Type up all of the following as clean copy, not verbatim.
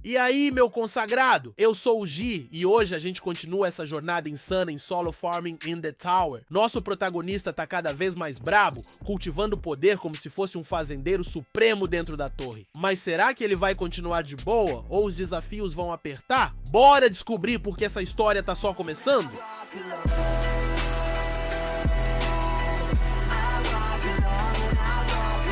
E aí, meu consagrado? Eu sou o Gi e hoje a gente continua essa jornada insana em Solo Farming in the Tower. Nosso protagonista tá cada vez mais brabo, cultivando poder como se fosse um fazendeiro supremo dentro da torre. Mas será que ele vai continuar de boa ou os desafios vão apertar? Bora descobrir porque essa história tá só começando?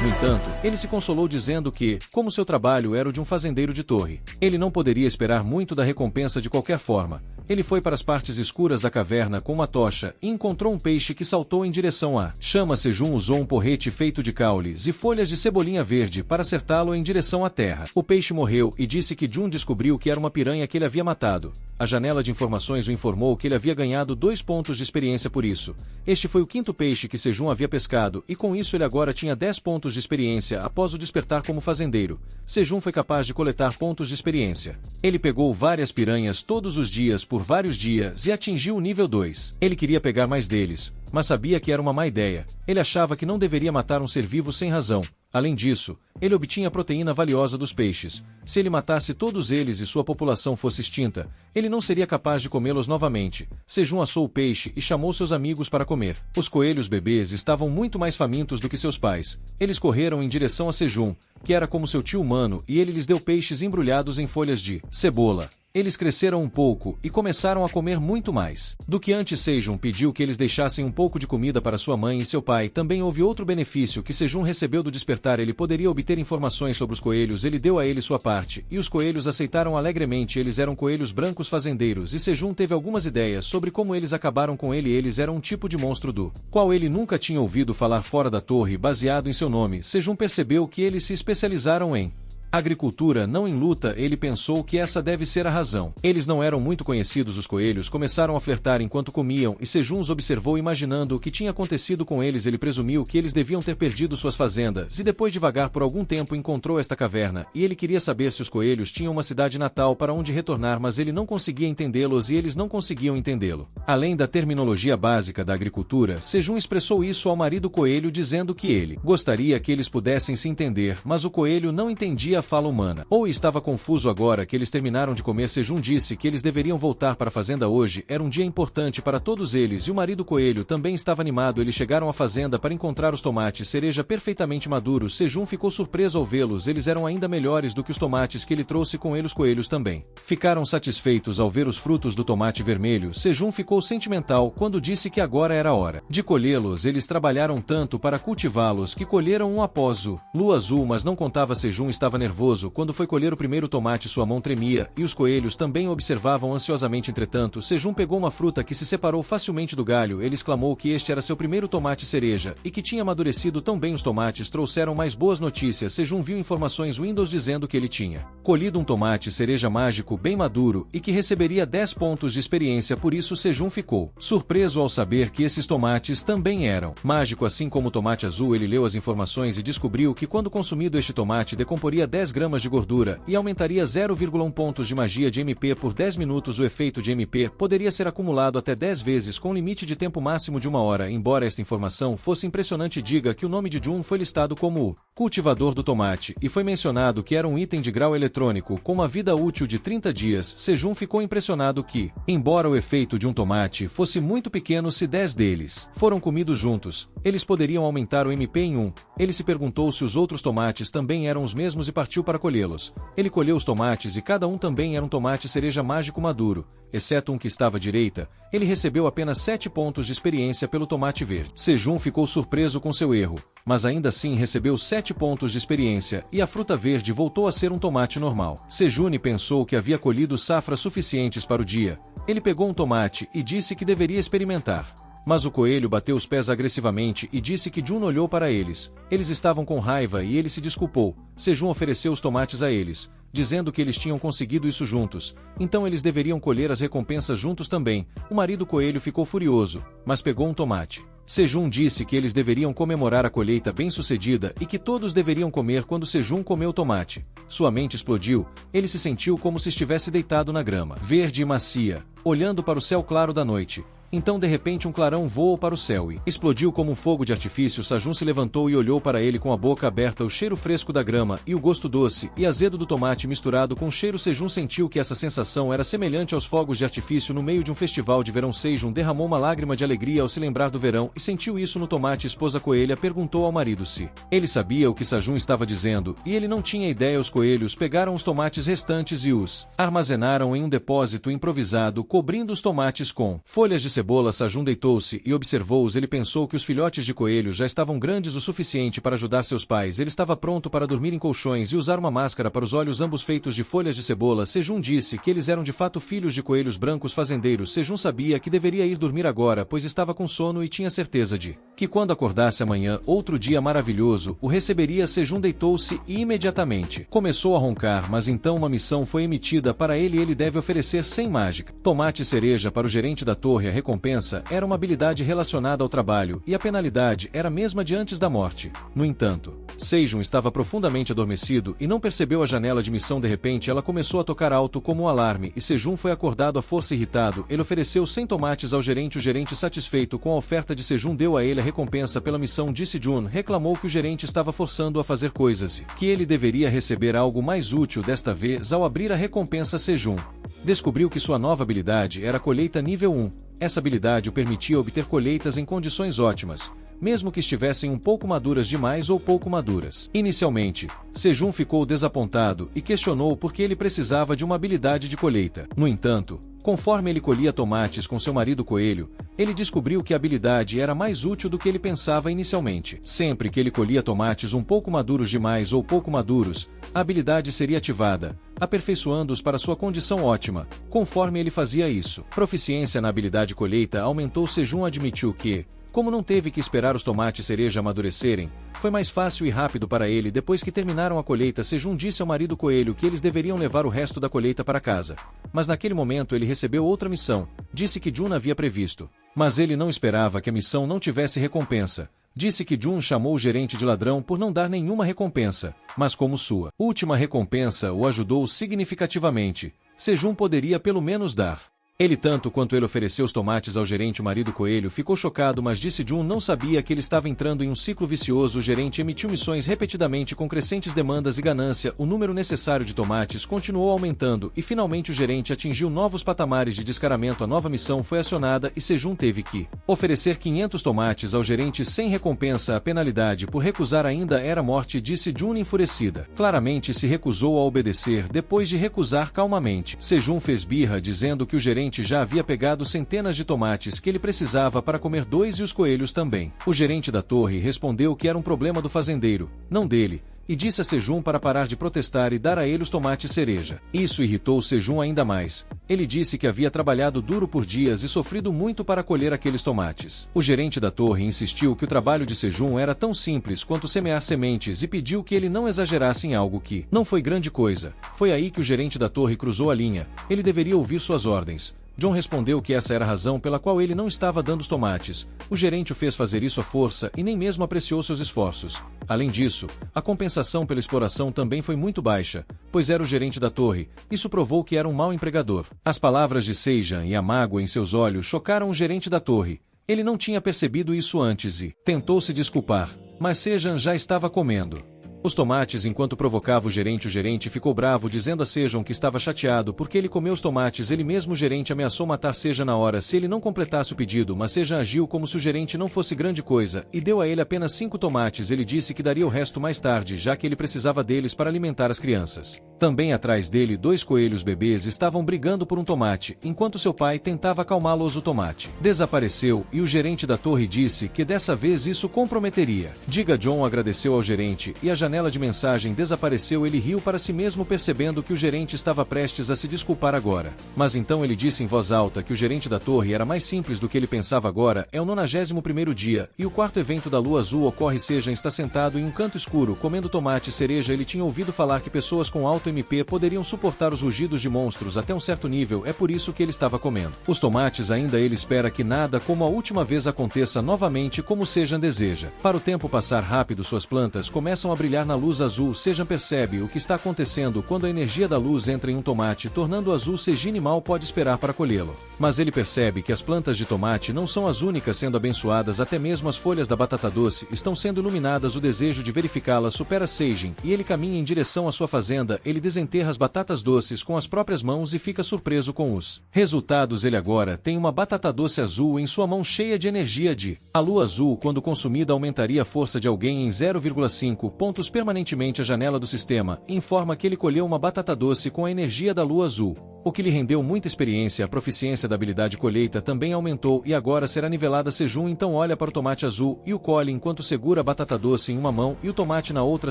No entanto, ele se consolou dizendo que, como seu trabalho era o de um fazendeiro de torre, ele não poderia esperar muito da recompensa de qualquer forma. Ele foi para as partes escuras da caverna com uma tocha e encontrou um peixe que saltou em direção à chama. Sejun usou um porrete feito de caules e folhas de cebolinha verde para acertá-lo em direção à terra. O peixe morreu e disse que Jun descobriu que era uma piranha que ele havia matado. A janela de informações o informou que ele havia ganhado 2 pontos de experiência por isso. Este foi o 5º peixe que Sejun havia pescado e com isso ele agora tinha 10 pontos de experiência após o despertar como fazendeiro. Sejun foi capaz de coletar pontos de experiência. Ele pegou várias piranhas todos os dias por vários dias e atingiu o nível 2. Ele queria pegar mais deles, mas sabia que era uma má ideia. Ele achava que não deveria matar um ser vivo sem razão. Além disso, ele obtinha a proteína valiosa dos peixes. Se ele matasse todos eles e sua população fosse extinta, ele não seria capaz de comê-los novamente. Sejun assou o peixe e chamou seus amigos para comer. Os coelhos bebês estavam muito mais famintos do que seus pais. Eles correram em direção a Sejun, que era como seu tio humano, e ele lhes deu peixes embrulhados em folhas de cebola. Eles cresceram um pouco e começaram a comer muito mais do que antes. Sejun pediu que eles deixassem um pouco de comida para sua mãe e seu pai. Também houve outro benefício que Sejun recebeu do despertar. Ele poderia obter informações sobre os coelhos. Ele deu a ele sua parte, e os coelhos aceitaram alegremente. Eles eram coelhos brancos fazendeiros, e Sejun teve algumas ideias sobre como eles acabaram com ele. Eles eram um tipo de monstro do qual ele nunca tinha ouvido falar fora da torre. Baseado em seu nome, Sejun percebeu que eles se especializaram em agricultura, não em luta. Ele pensou que essa deve ser a razão. Eles não eram muito conhecidos. Os coelhos começaram a flertar enquanto comiam, e Sejun os observou imaginando o que tinha acontecido com eles. Ele presumiu que eles deviam ter perdido suas fazendas, e depois de vagar por algum tempo encontrou esta caverna, e ele queria saber se os coelhos tinham uma cidade natal para onde retornar, mas ele não conseguia entendê-los e eles não conseguiam entendê-lo. Além da terminologia básica da agricultura, Sejun expressou isso ao marido coelho dizendo que ele gostaria que eles pudessem se entender, mas o coelho não entendia a fala humana. Ou estava confuso agora que eles terminaram de comer. Sejun disse que eles deveriam voltar para a fazenda hoje. Era um dia importante para todos eles e o marido coelho também estava animado. Eles chegaram à fazenda para encontrar os tomates cereja perfeitamente maduros. Sejun ficou surpreso ao vê-los. Eles eram ainda melhores do que os tomates que ele trouxe com ele. Os coelhos também ficaram satisfeitos ao ver os frutos do tomate vermelho. Sejun ficou sentimental quando disse que agora era a hora de colhê-los. Eles trabalharam tanto para cultivá-los que colheram um após o lua azul, mas não contava. Sejun estava nervoso quando foi colher o primeiro tomate. Sua mão tremia e os coelhos também o observavam ansiosamente. Entretanto, Sejun pegou uma fruta que se separou facilmente do galho. Ele exclamou que este era seu primeiro tomate cereja e que tinha amadurecido tão bem. Os tomates trouxeram mais boas notícias. Sejun viu informações Windows dizendo que ele tinha colhido um tomate cereja mágico bem maduro e que receberia 10 pontos de experiência. Por isso Sejun ficou surpreso ao saber que esses tomates também eram mágico, assim como o tomate azul. Ele leu as informações e descobriu que quando consumido este tomate decomporia 10 gramas de gordura e aumentaria 0,1 pontos de magia de MP por 10 minutos. O efeito de MP poderia ser acumulado até 10 vezes com limite de tempo máximo de 1 hora. Embora esta informação fosse impressionante, diga que o nome de Jun foi listado como o cultivador do tomate e foi mencionado que era um item de grau eletrônico com uma vida útil de 30 dias. Sejun ficou impressionado que, embora o efeito de um tomate fosse muito pequeno, se 10 deles foram comidos juntos, eles poderiam aumentar o MP em 1. Ele se perguntou se os outros tomates também eram os mesmos e partiu para colhê-los. Ele colheu os tomates e cada um também era um tomate cereja mágico maduro, exceto um que estava à direita. Ele recebeu apenas 7 pontos de experiência pelo tomate verde. Sejun ficou surpreso com seu erro, mas ainda assim recebeu 7 pontos de experiência e a fruta verde voltou a ser um tomate normal. Sejun pensou que havia colhido safras suficientes para o dia. Ele pegou um tomate e disse que deveria experimentar. Mas o coelho bateu os pés agressivamente e disse que Jun olhou para eles. Eles estavam com raiva e ele se desculpou. Sejun ofereceu os tomates a eles, dizendo que eles tinham conseguido isso juntos, então eles deveriam colher as recompensas juntos também. O marido coelho ficou furioso, mas pegou um tomate. Sejun disse que eles deveriam comemorar a colheita bem-sucedida e que todos deveriam comer. Quando Sejun comeu o tomate, sua mente explodiu. Ele se sentiu como se estivesse deitado na grama verde e macia, olhando para o céu claro da noite. Então de repente um clarão voou para o céu e explodiu como um fogo de artifício. Sejun se levantou e olhou para ele com a boca aberta. O cheiro fresco da grama e o gosto doce e azedo do tomate misturado com o cheiro. Sejun sentiu que essa sensação era semelhante aos fogos de artifício no meio de um festival de verão. Sejun derramou uma lágrima de alegria ao se lembrar do verão e sentiu isso no tomate. Esposa coelha perguntou ao marido se ele sabia o que Sejun estava dizendo, e ele não tinha ideia. Os coelhos pegaram os tomates restantes e os armazenaram em um depósito improvisado, cobrindo os tomates com folhas de cebola. Sejun deitou-se e observou-os. Ele pensou que os filhotes de coelhos já estavam grandes o suficiente para ajudar seus pais. Ele estava pronto para dormir em colchões e usar uma máscara para os olhos, ambos feitos de folhas de cebola. Sejun disse que eles eram de fato filhos de coelhos brancos fazendeiros. Sejun sabia que deveria ir dormir agora, pois estava com sono e tinha certeza de que quando acordasse amanhã, outro dia maravilhoso o receberia. Sejun deitou-se e imediatamente começou a roncar, mas então uma missão foi emitida para ele. Ele deve oferecer 100 mágica tomate cereja para o gerente da torre. A recompensa era uma habilidade relacionada ao trabalho e a penalidade era a mesma de antes da morte. No entanto, Sejun estava profundamente adormecido e não percebeu a janela de missão. De repente ela começou a tocar alto como um alarme e Sejun foi acordado à força. Irritado, ele ofereceu 100 tomates ao gerente. O gerente, satisfeito com a oferta de Sejun, deu a ele a recompensa pela missão. Disse Jun reclamou que o gerente estava forçando a fazer coisas e que ele deveria receber algo mais útil desta vez. Ao abrir a recompensa, Sejun descobriu que sua nova habilidade era colheita nível 1. Essa habilidade o permitia obter colheitas em condições ótimas, mesmo que estivessem um pouco maduras demais ou pouco maduras. Inicialmente, Sejun ficou desapontado e questionou por que ele precisava de uma habilidade de colheita. No entanto, conforme ele colhia tomates com seu marido coelho, ele descobriu que a habilidade era mais útil do que ele pensava inicialmente. Sempre que ele colhia tomates um pouco maduros demais ou pouco maduros, a habilidade seria ativada, aperfeiçoando-os para sua condição ótima. Conforme ele fazia isso, proficiência na habilidade colheita aumentou. Sejun admitiu que, como não teve que esperar os tomates cereja amadurecerem, foi mais fácil e rápido para ele. Depois que terminaram a colheita, Sejun disse ao marido coelho que eles deveriam levar o resto da colheita para casa. Mas naquele momento ele recebeu outra missão. Disse que Jun havia previsto, mas ele não esperava que a missão não tivesse recompensa. Disse que Jun chamou o gerente de ladrão por não dar nenhuma recompensa, mas como sua última recompensa o ajudou significativamente, Sejun poderia pelo menos dar. Ele, tanto quanto ele ofereceu os tomates ao gerente. O marido coelho ficou chocado, mas disse Jun não sabia que ele estava entrando em um ciclo vicioso. O gerente emitiu missões repetidamente com crescentes demandas e ganância. O número necessário de tomates continuou aumentando e finalmente o gerente atingiu novos patamares de descaramento. A nova missão foi acionada e Sejun teve que oferecer 500 tomates ao gerente sem recompensa. A penalidade por recusar ainda era morte, disse Jun enfurecida. Claramente se recusou a obedecer. Depois de recusar calmamente, Sejun fez birra dizendo que o gerente já havia pegado centenas de tomates que ele precisava para comer 2 e os coelhos também. O gerente da torre respondeu que era um problema do fazendeiro, não dele, e disse a Sejun para parar de protestar e dar a ele os tomates cereja. Isso irritou Sejun ainda mais. Ele disse que havia trabalhado duro por dias e sofrido muito para colher aqueles tomates. O gerente da torre insistiu que o trabalho de Sejun era tão simples quanto semear sementes e pediu que ele não exagerasse em algo que não foi grande coisa. Foi aí que o gerente da torre cruzou a linha. Ele deveria ouvir suas ordens. John respondeu que essa era a razão pela qual ele não estava dando os tomates. O gerente o fez fazer isso à força e nem mesmo apreciou seus esforços. Além disso, a compensação pela exploração também foi muito baixa, pois era o gerente da torre. Isso provou que era um mau empregador. As palavras de Sejun e a mágoa em seus olhos chocaram o gerente da torre. Ele não tinha percebido isso antes e tentou se desculpar, mas Sejun já estava comendo os tomates enquanto provocava o gerente ficou bravo, dizendo a Sejun que estava chateado porque ele comeu os tomates ele mesmo. O gerente ameaçou matar Sejun na hora se ele não completasse o pedido, mas Sejun agiu como se o gerente não fosse grande coisa e deu a ele apenas 5 tomates. Ele disse que daria o resto mais tarde, já que ele precisava deles para alimentar as crianças. Também atrás dele 2 coelhos bebês estavam brigando por um tomate, enquanto seu pai tentava acalmá-los. O tomate desapareceu e o gerente da torre disse que dessa vez isso comprometeria. Diga John agradeceu ao gerente e a janela de mensagem desapareceu. Ele riu para si mesmo, percebendo que o gerente estava prestes a se desculpar agora. Mas então ele disse em voz alta que o gerente da torre era mais simples do que ele pensava. Agora é o 91º dia e o 4º evento da lua azul ocorre. Sejun está sentado em um canto escuro comendo tomate cereja. Ele tinha ouvido falar que pessoas com alto MP poderiam suportar os rugidos de monstros até um certo nível, é por isso que ele estava comendo os tomates. Ainda ele espera que nada como a última vez aconteça novamente como Sejun deseja. Para o tempo passar rápido, suas plantas começam a brilhar trabalhar na luz azul. Sejam percebe o que está acontecendo quando a energia da luz entra em um tomate, tornando azul. Sejam mal pode esperar para colhê-lo. Mas ele percebe que as plantas de tomate não são as únicas sendo abençoadas, até mesmo as folhas da batata doce estão sendo iluminadas. O desejo de verificá-las supera Sejam, e ele caminha em direção à sua fazenda. Ele desenterra as batatas doces com as próprias mãos e fica surpreso com os resultados. Ele agora tem uma batata doce azul em sua mão, cheia de energia de a lua azul. Quando consumida, aumentaria a força de alguém em 0,5 pontos permanentemente. A janela do sistema informa que ele colheu uma batata doce com a energia da lua azul, o que lhe rendeu muita experiência. A proficiência da habilidade colheita também aumentou e agora será nivelada. Sejam então olha para o tomate azul e o colhe enquanto segura a batata doce em uma mão e o tomate na outra.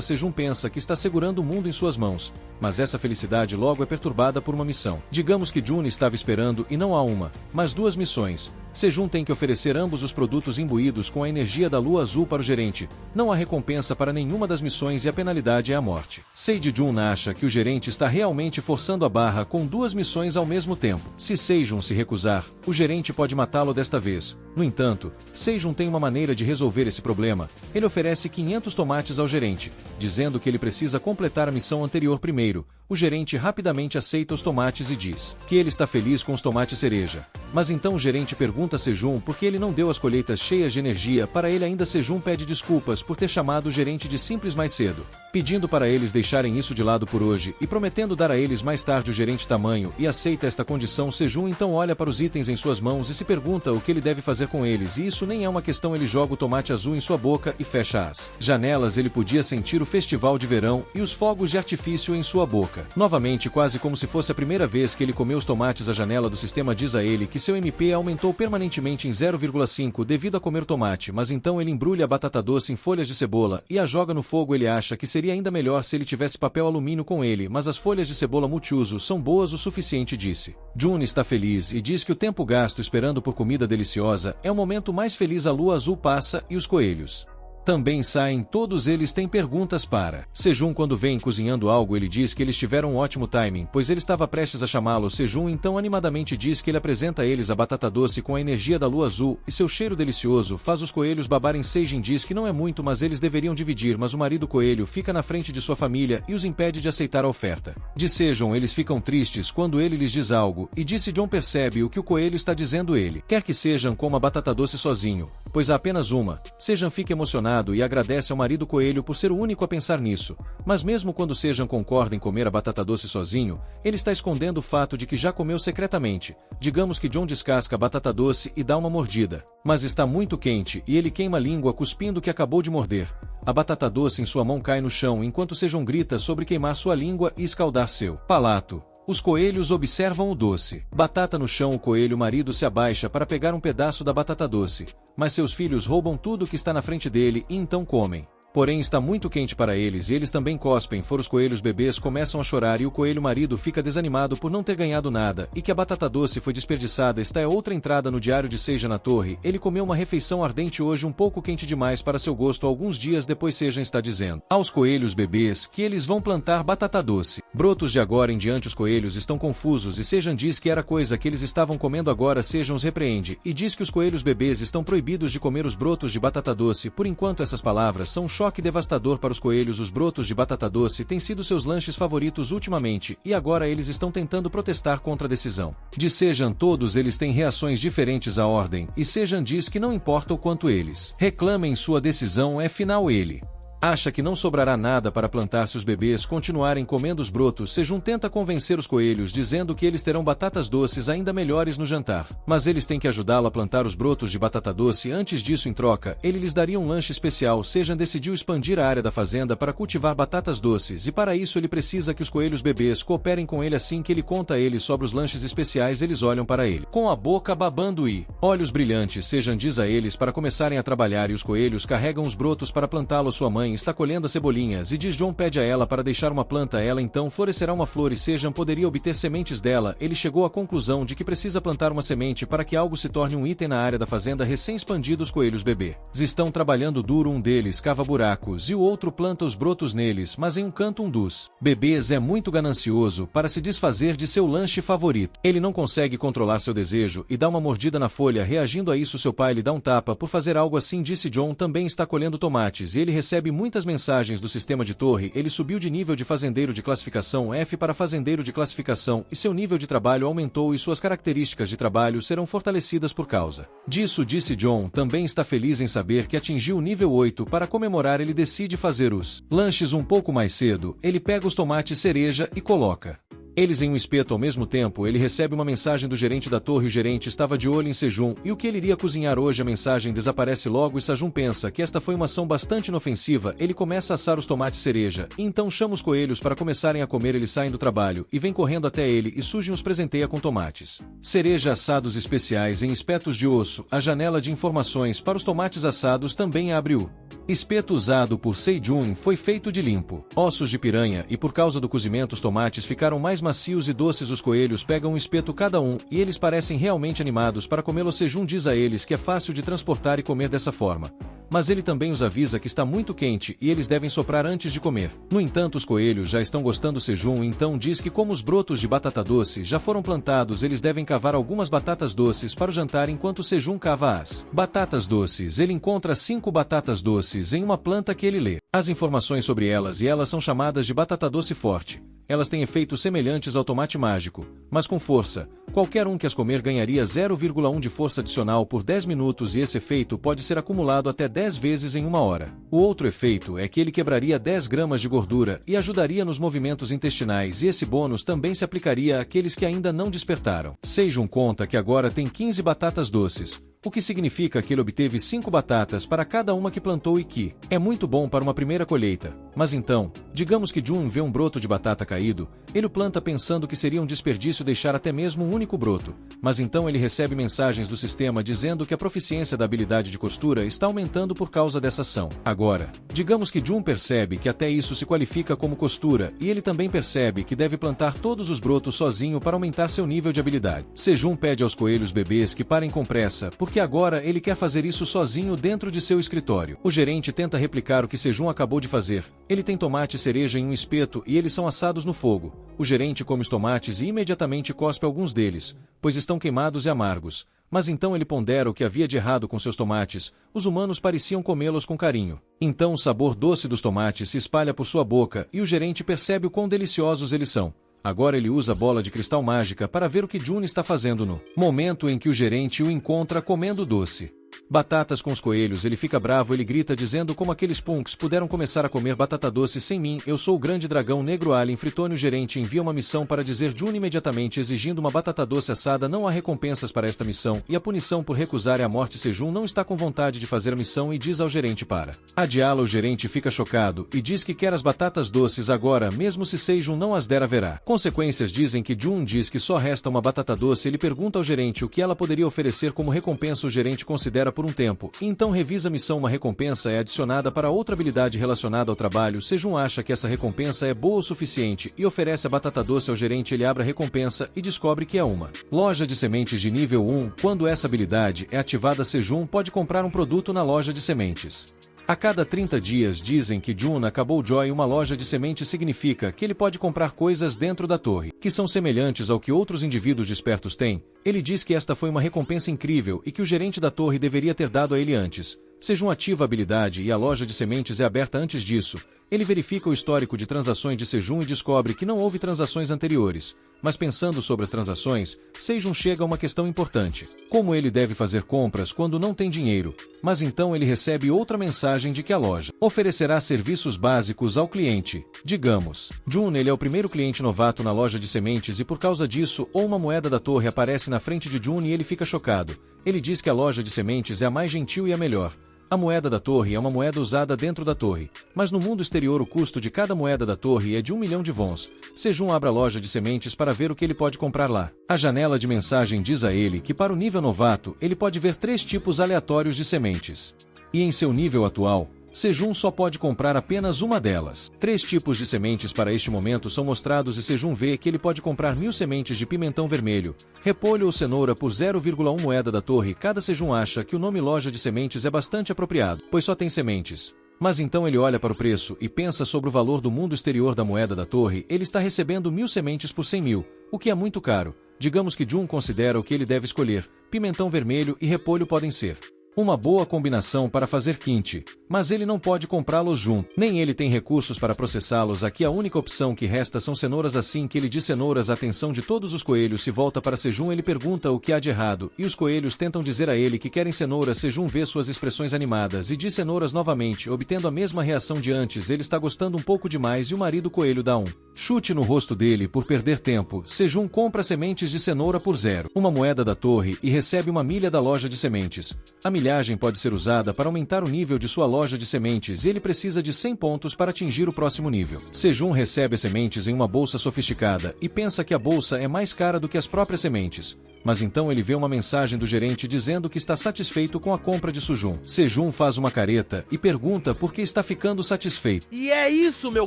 Sejam pensa que está segurando o mundo em suas mãos, mas essa felicidade logo é perturbada por uma missão. Digamos que June estava esperando e não há uma, mas duas missões. Sejam tem que oferecer ambos os produtos imbuídos com a energia da lua azul para o gerente. Não há recompensa para nenhuma das missões e a penalidade é a morte. Sejun acha que o gerente está realmente forçando a barra com duas missões ao mesmo tempo. Se Sejun se recusar, o gerente pode matá-lo desta vez. No entanto, Sejun tem uma maneira de resolver esse problema. Ele oferece 500 tomates ao gerente, dizendo que ele precisa completar a missão anterior primeiro. O gerente rapidamente aceita os tomates e diz que ele está feliz com os tomates cereja. Mas então o gerente pergunta a Sejun por que ele não deu as colheitas cheias de energia para ele ainda. Sejun pede desculpas por ter chamado o gerente de simples mais cedo, pedindo para eles deixarem isso de lado por hoje e prometendo dar a eles mais tarde. O gerente tamanho e aceita esta condição. Sejun então olha para os itens em suas mãos e se pergunta o que ele deve fazer com eles, e isso nem é uma questão. Ele joga o tomate azul em sua boca e fecha as janelas. Ele podia sentir o festival de verão e os fogos de artifício em sua boca. Novamente, quase como se fosse a primeira vez que ele comeu os tomates. A janela do sistema diz a ele que seu MP aumentou permanentemente em 0,5 devido a comer tomate, mas então ele embrulha a batata doce em folhas de cebola e a joga no fogo. Ele acha que seria ainda melhor se ele tivesse papel alumínio com ele, mas as folhas de cebola multiuso são boas o suficiente, disse. June está feliz e diz que o tempo gasto esperando por comida deliciosa é o momento mais feliz. A lua azul passa e os coelhos também saem. Todos eles têm perguntas para Sejun. Quando vem cozinhando algo, ele diz que eles tiveram um ótimo timing, pois ele estava prestes a chamá-lo. Sejun então animadamente diz que ele apresenta a eles a batata doce com a energia da lua azul e seu cheiro delicioso faz os coelhos babarem. Sejun diz que não é muito, mas eles deveriam dividir, mas o marido coelho fica na frente de sua família e os impede de aceitar a oferta de Sejun. Eles ficam tristes quando ele lhes diz algo e disse John percebe o que o coelho está dizendo. Ele quer que Sejun coma a batata doce sozinho, pois há apenas uma. Sejun fica emocionado e agradece ao marido coelho por ser o único a pensar nisso. Mas mesmo quando Sejun concorda em comer a batata doce sozinho, ele está escondendo o fato de que já comeu secretamente. Digamos que John descasca a batata doce e dá uma mordida, mas está muito quente e ele queima a língua cuspindo que acabou de morder. A batata doce em sua mão cai no chão enquanto Sejun grita sobre queimar sua língua e escaldar seu palato. Os coelhos observam o doce batata no chão. O coelho marido se abaixa para pegar um pedaço da batata doce, mas seus filhos roubam tudo que está na frente dele e então comem. Porém está muito quente para eles e eles também cospem fora. Os coelhos bebês começam a chorar e o coelho marido fica desanimado por não ter ganhado nada e que a batata doce foi desperdiçada. Esta é outra entrada no diário de Sejun na torre. Ele comeu uma refeição ardente hoje, um pouco quente demais para seu gosto. Alguns dias depois Sejun está dizendo aos coelhos bebês que eles vão plantar batata doce. Brotos de agora em diante. Os coelhos estão confusos e Sejun diz que era coisa que eles estavam comendo agora. Sejun os repreende e diz que os coelhos bebês estão proibidos de comer os brotos de batata doce. Por enquanto essas palavras são um choque devastador para os coelhos. Os brotos de batata doce têm sido seus lanches favoritos ultimamente e agora eles estão tentando protestar contra a decisão de Sejun. Todos eles têm reações diferentes à ordem e Sejun diz que não importa o quanto eles reclamem, sua decisão é final. Ele acha que não sobrará nada para plantar se os bebês continuarem comendo os brotos. Sejun tenta convencer os coelhos dizendo que eles terão batatas doces ainda melhores no jantar, mas eles têm que ajudá-lo a plantar os brotos de batata doce. Antes disso, em troca, ele lhes daria um lanche especial. Sejun decidiu expandir a área da fazenda para cultivar batatas doces e para isso ele precisa que os coelhos bebês cooperem com ele. Assim que ele conta a eles sobre os lanches especiais, eles olham para ele com a boca babando e olhos brilhantes. Sejun diz a eles para começarem a trabalhar e os coelhos carregam os brotos para plantá-lo. Sua mãe está colhendo as cebolinhas e diz John pede a ela para deixar uma planta. Ela então florescerá uma flor e Sejun poderia obter sementes dela. Ele chegou à conclusão de que precisa plantar uma semente para que algo se torne um item na área da fazenda recém-expandida. Os coelhos bebês estão trabalhando duro. Um deles cava buracos e o outro planta os brotos neles, mas em um canto um dos bebês é muito ganancioso para se desfazer de seu lanche favorito. Ele não consegue controlar seu desejo e dá uma mordida na folha. Reagindo a isso, seu pai lhe dá um tapa por fazer algo assim, disse John. Também está colhendo tomates e ele recebe muito muitas mensagens do sistema de torre, ele subiu de nível de fazendeiro de classificação F para fazendeiro de classificação e seu nível de trabalho aumentou e suas características de trabalho serão fortalecidas por causa disso, disse John. Também está feliz em saber que atingiu o nível 8. Para comemorar, ele decide fazer os lanches um pouco mais cedo. Ele pega os tomates cereja e coloca eles em um espeto ao mesmo tempo. Ele recebe uma mensagem do gerente da torre. O gerente estava de olho em Sejun e o que ele iria cozinhar hoje. A mensagem desaparece logo e Sejun pensa que esta foi uma ação bastante inofensiva. Ele começa a assar os tomates cereja e então chama os coelhos para começarem a comer. Eles saem do trabalho e vêm correndo até ele e Sujin os presenteia com tomates cereja assados especiais em espetos de osso. A janela de informações para os tomates assados também abre. O espeto usado por Sejun foi feito de limpo ossos de piranha e por causa do cozimento os tomates ficaram mais macios e doces. Os coelhos pegam um espeto cada um e eles parecem realmente animados para comê-lo. Sejun diz a eles que é fácil de transportar e comer dessa forma, mas ele também os avisa que está muito quente e eles devem soprar antes de comer. No entanto, os coelhos já estão gostando. Sejun então diz que como os brotos de batata doce já foram plantados, eles devem cavar algumas batatas doces para o jantar. Enquanto Sejun cava as batatas doces, ele encontra 5 batatas doces em uma planta que ele lê as informações sobre elas e elas são chamadas de batata doce forte. Elas têm efeitos semelhantes ao tomate mágico, mas com força. Qualquer um que as comer ganharia 0,1 de força adicional por 10 minutos e esse efeito pode ser acumulado até 10 vezes em uma hora. O outro efeito é que ele quebraria 10 gramas de gordura e ajudaria nos movimentos intestinais e esse bônus também se aplicaria àqueles que ainda não despertaram. Sejun conta que agora tem 15 batatas doces, o que significa que ele obteve 5 batatas para cada uma que plantou e que é muito bom para uma primeira colheita. Mas então, digamos que Jun vê um broto de batata caído, ele o planta pensando que seria um desperdício deixar até mesmo um único broto, mas então ele recebe mensagens do sistema dizendo que a proficiência da habilidade de costura está aumentando por causa dessa ação. Agora, digamos que Jun percebe que até isso se qualifica como costura e ele também percebe que deve plantar todos os brotos sozinho para aumentar seu nível de habilidade. Sejun pede aos coelhos bebês que parem com pressa, porque agora ele quer fazer isso sozinho dentro de seu escritório. O gerente tenta replicar o que Sejun acabou de fazer. Ele tem tomate cereja em um espeto e eles são assados no fogo. O gerente come os tomates e imediatamente cospe alguns deles, pois estão queimados e amargos. Mas então ele pondera o que havia de errado com seus tomates. Os humanos pareciam comê-los com carinho. Então o sabor doce dos tomates se espalha por sua boca e o gerente percebe o quão deliciosos eles são. Agora ele usa a bola de cristal mágica para ver o que Jun está fazendo no momento em que o gerente o encontra comendo doce batatas com os coelhos. Ele fica bravo, ele grita dizendo como aqueles punks puderam começar a comer batata doce sem mim. Eu sou o grande dragão negro Alien Fritone. O gerente envia uma missão para dizer Jun imediatamente exigindo uma batata doce assada. Não há recompensas para esta missão e a punição por recusar é a morte. Sejun não está com vontade de fazer a missão e diz ao gerente para adiá-la. O gerente fica chocado e diz que quer as batatas doces agora, mesmo se Sejun não as der haverá consequências. Dizem que Jun diz que só resta uma batata doce. Ele pergunta ao gerente o que ela poderia oferecer como recompensa. O gerente considera por um tempo, e então revisa a missão. Uma recompensa é adicionada para outra habilidade relacionada ao trabalho. Sejun acha que essa recompensa é boa o suficiente e oferece a batata doce ao gerente. Ele abre a recompensa e descobre que é uma loja de sementes de nível 1. Quando essa habilidade é ativada, Sejun pode comprar um produto na loja de sementes. A cada 30 dias dizem que Jun acabou Joy. Uma loja de sementes significa que ele pode comprar coisas dentro da torre, que são semelhantes ao que outros indivíduos despertos têm. Ele diz que esta foi uma recompensa incrível e que o gerente da torre deveria ter dado a ele antes. Sejun ativa a habilidade e a loja de sementes é aberta antes disso. Ele verifica o histórico de transações de Sejun e descobre que não houve transações anteriores. Mas pensando sobre as transações, Sejun chega a uma questão importante. Como ele deve fazer compras quando não tem dinheiro? Mas então ele recebe outra mensagem de que a loja oferecerá serviços básicos ao cliente. Digamos, Jun ele é o primeiro cliente novato na loja de sementes e por causa disso, ou uma moeda da torre aparece na frente de Jun e ele fica chocado. Ele diz que a loja de sementes é a mais gentil e a melhor. A moeda da torre é uma moeda usada dentro da torre, mas no mundo exterior o custo de cada moeda da torre é de 1 milhão de wons. Sejun abre a loja de sementes para ver o que ele pode comprar lá. A janela de mensagem diz a ele que para o nível novato, ele pode ver 3 tipos aleatórios de sementes. E em seu nível atual, Sejun só pode comprar apenas uma delas. 3 tipos de sementes para este momento são mostrados e Sejun vê que ele pode comprar 1000 sementes de pimentão vermelho, repolho ou cenoura por 0,1 moeda da torre. Cada Sejun acha que o nome loja de sementes é bastante apropriado, pois só tem sementes. Mas então ele olha para o preço e pensa sobre o valor do mundo exterior da moeda da torre. Ele está recebendo 1000 sementes por 100 mil, o que é muito caro. Digamos que Jun considera o que ele deve escolher. Pimentão vermelho e repolho podem ser Uma boa combinação para fazer quinte, mas ele não pode comprá-los junto. Nem ele tem recursos para processá-los. Aqui a única opção que resta são cenouras. Assim que ele diz cenouras, a atenção de todos os coelhos se volta para Sejun. Ele pergunta o que há de errado, e os coelhos tentam dizer a ele que querem cenouras. Sejun vê suas expressões animadas e diz cenouras novamente, obtendo a mesma reação de antes. Ele está gostando um pouco demais e o marido coelho dá um chute no rosto dele por perder tempo. Sejun compra sementes de cenoura por 0, uma moeda da torre e recebe uma milha da loja de sementes. A milhagem pode ser usada para aumentar o nível de sua loja de sementes e ele precisa de 100 pontos para atingir o próximo nível. Sejun recebe as sementes em uma bolsa sofisticada e pensa que a bolsa é mais cara do que as próprias sementes. Mas então ele vê uma mensagem do gerente dizendo que está satisfeito com a compra de Sejun. Sejun faz uma careta e pergunta por que está ficando satisfeito. E é isso, meu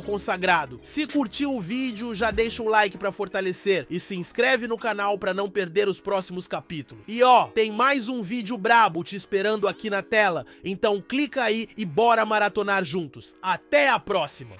consagrado. Se curtiu o vídeo, já deixa um like pra fortalecer e se inscreve no canal pra não perder os próximos capítulos. E ó, tem mais um vídeo brabo te esperando aqui na tela, então clica aí e bora maratonar juntos. Até a próxima!